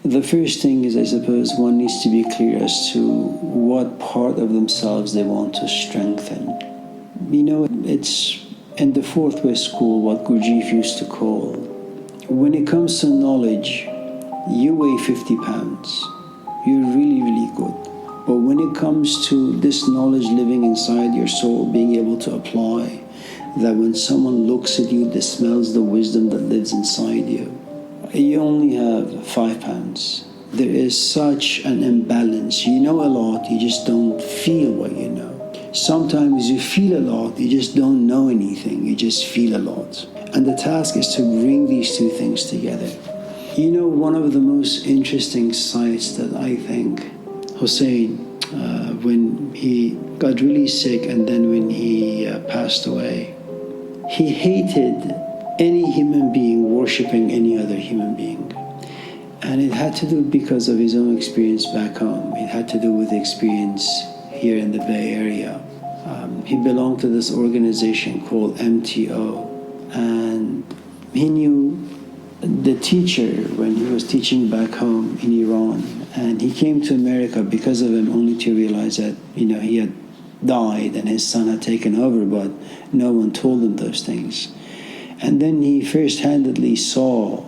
The first thing is, I suppose, one needs to be clear as to what part of themselves they want to strengthen. You know, it's in the fourth way school what Gurdjieff used to call, when it comes to knowledge, you weigh 50 pounds. You're really, really good. But when it comes to this knowledge living inside your soul, being able to apply, that when someone looks at you, they smells the wisdom that lives inside you, you only have 5 pounds. There is such an imbalance. You know a lot, you just don't feel what you know. Sometimes you feel a lot, you just don't know anything, you just feel a lot. And the task is to bring these two things together. You know, one of the most interesting sights that I think, Hussein, when he got really sick and then when he passed away, he hated any human being worshipping any other human being. And it had to do because of his own experience back home. It had to do with the experience here in the Bay Area. He belonged to this organization called MTO, and he knew the teacher when he was teaching back home in Iran, and he came to America because of him, only to realize that, you know, he had died and his son had taken over, but no one told him those things. And then he first-handedly saw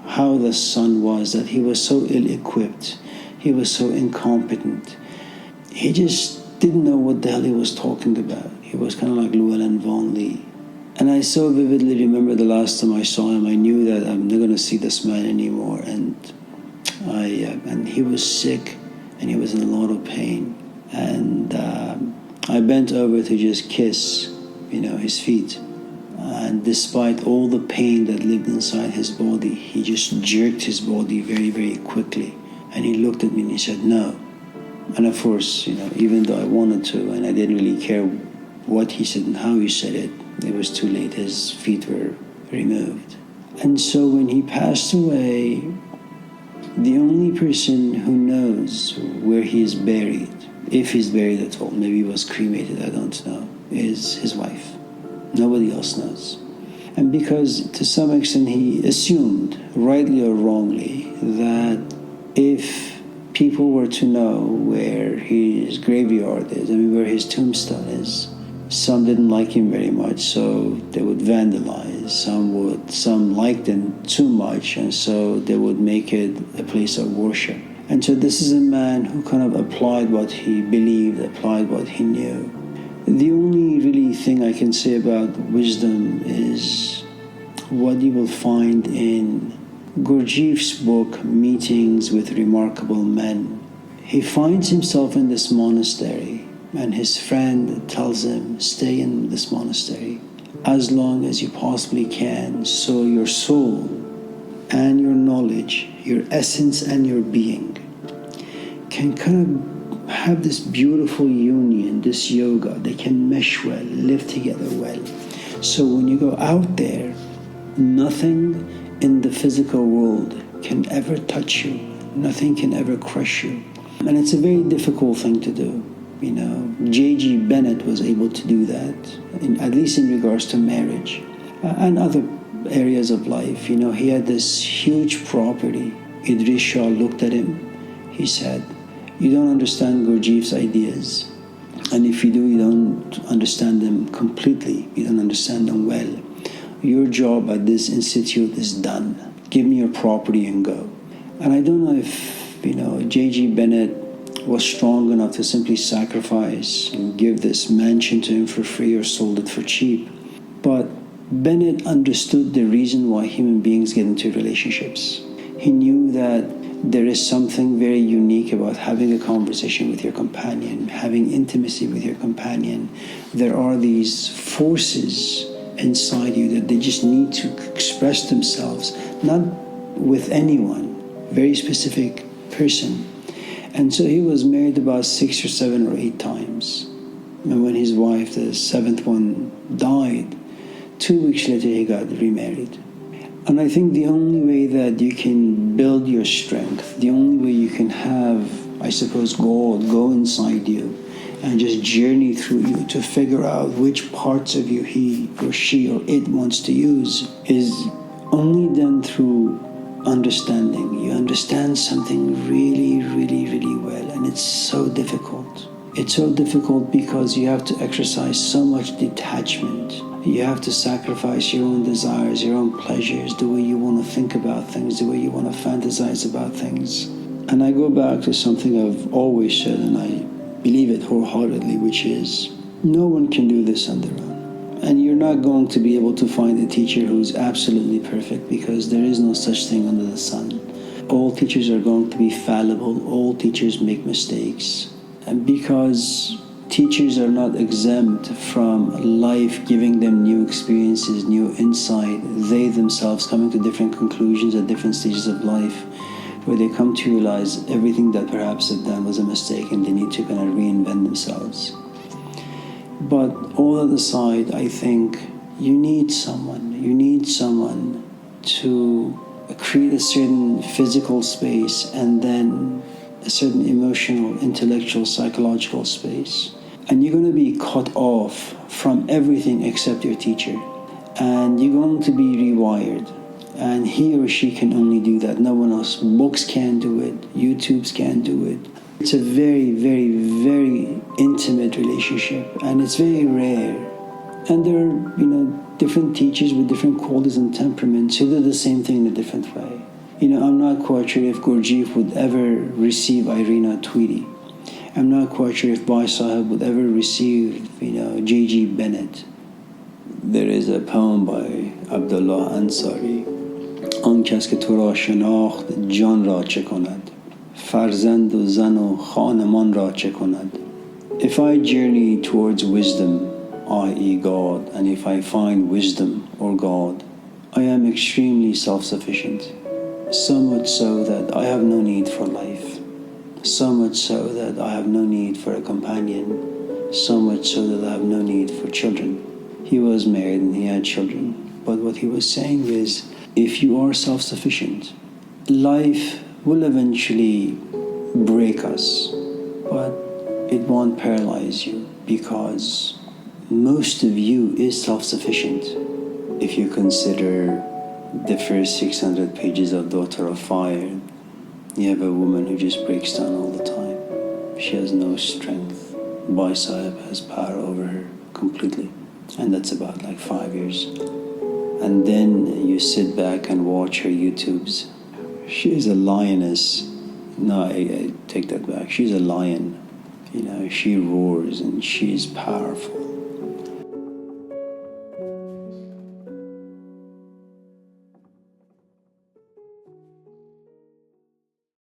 how the son was, that he was so ill-equipped, he was so incompetent. He just didn't know what the hell he was talking about. He was kind of like Llewellyn Vaughan Lee. And I so vividly remember the last time I saw him, I knew that I'm not going to see this man anymore. And he was sick, and he was in a lot of pain. And I bent over to just kiss, you know, his feet. And despite all the pain that lived inside his body, he just jerked his body very, very quickly. And he looked at me and he said, no. And of course, you know, even though I wanted to, and I didn't really care what he said and how he said it, it was too late. His feet were removed. And so when he passed away, the only person who knows where he is buried, if he's buried at all, maybe he was cremated, I don't know, is his wife. Nobody else knows. And because to some extent he assumed, rightly or wrongly, that if people were to know where his graveyard is, I mean where his tombstone is, some didn't like him very much, so they would vandalize. Some liked him too much, and so they would make it a place of worship. And so this is a man who kind of applied what he believed, applied what he knew. The only really thing I can say about wisdom is what you will find in Gurdjieff's book, Meetings with Remarkable Men. He finds himself in this monastery, and his friend tells him, stay in this monastery as long as you possibly can, so your soul and your knowledge, your essence and your being can kind of have this beautiful union, this yoga. They can mesh well, live together well. So when you go out there, nothing in the physical world can ever touch you. Nothing can ever crush you. And it's a very difficult thing to do. You know, J.G. Bennett was able to do that, at least in regards to marriage and other areas of life. You know, he had this huge property. Idris Shah looked at him. He said, you don't understand Gurdjieff's ideas. And if you do, you don't understand them completely. You don't understand them well. Your job at this institute is done. Give me your property and go. And I don't know if, you know, J.G. Bennett was strong enough to simply sacrifice and give this mansion to him for free or sold it for cheap. But Bennett understood the reason why human beings get into relationships. He knew that there is something very unique about having a conversation with your companion, having intimacy with your companion. There are these forces inside you that they just need to express themselves, not with anyone, very specific person. And so he was married about 6 or 7 or 8 times. And when his wife, the 7th one, died, 2 weeks later he got remarried. And I think the only way that you can build your strength, the only way you can have, I suppose, God go inside you and just journey through you to figure out which parts of you he or she or it wants to use, is only done through understanding. You understand something really, really, really well, and it's so difficult. It's so difficult because you have to exercise so much detachment. You have to sacrifice your own desires, your own pleasures, the way you want to think about things, the way you want to fantasize about things. And I go back to something I've always said, and I believe it wholeheartedly, which is no one can do this on their own. And you're not going to be able to find a teacher who's absolutely perfect, because there is no such thing under the sun. All teachers are going to be fallible. All teachers make mistakes. And because teachers are not exempt from life giving them new experiences, new insight, they themselves coming to different conclusions at different stages of life, where they come to realize everything that perhaps they've done was a mistake and they need to kind of reinvent themselves. But all that aside, I think you need someone to create a certain physical space and then a certain emotional, intellectual, psychological space. And you're going to be cut off from everything except your teacher. And you're going to be rewired. And he or she can only do that. No one else. Books can't do it. YouTubes can't do it. It's a very, very, very intimate relationship, and it's very rare. And there are, different teachers with different qualities and temperaments who do the same thing in a different way. I'm not quite sure if Gurdjieff would ever receive Irina Tweedy. I'm not quite sure if Bai Sahib would ever receive, J.G. Bennett. There is a poem by Abdullah Ansari. آن کس که تو را شناخت جان را چه کند فرزند و زن و خانمان را چه کند. If I journey towards wisdom, i.e. God, and if I find wisdom or God, I am extremely self-sufficient, so much so that I have no need for life, so much so that I have no need for a companion, so much so that I have no need for children. He was married and he had children, but what he was saying is, if you are self-sufficient, life will eventually break us, but it won't paralyze you, because most of you is self-sufficient. If you consider the first 600 pages of Daughter of Fire, you have a woman who just breaks down all the time. She has no strength. Bai Sahib has power over her completely, and that's about 5 years. And then you sit back and watch her YouTubes. She is a lioness. No, I take that back. She's a lion. She roars and she's powerful.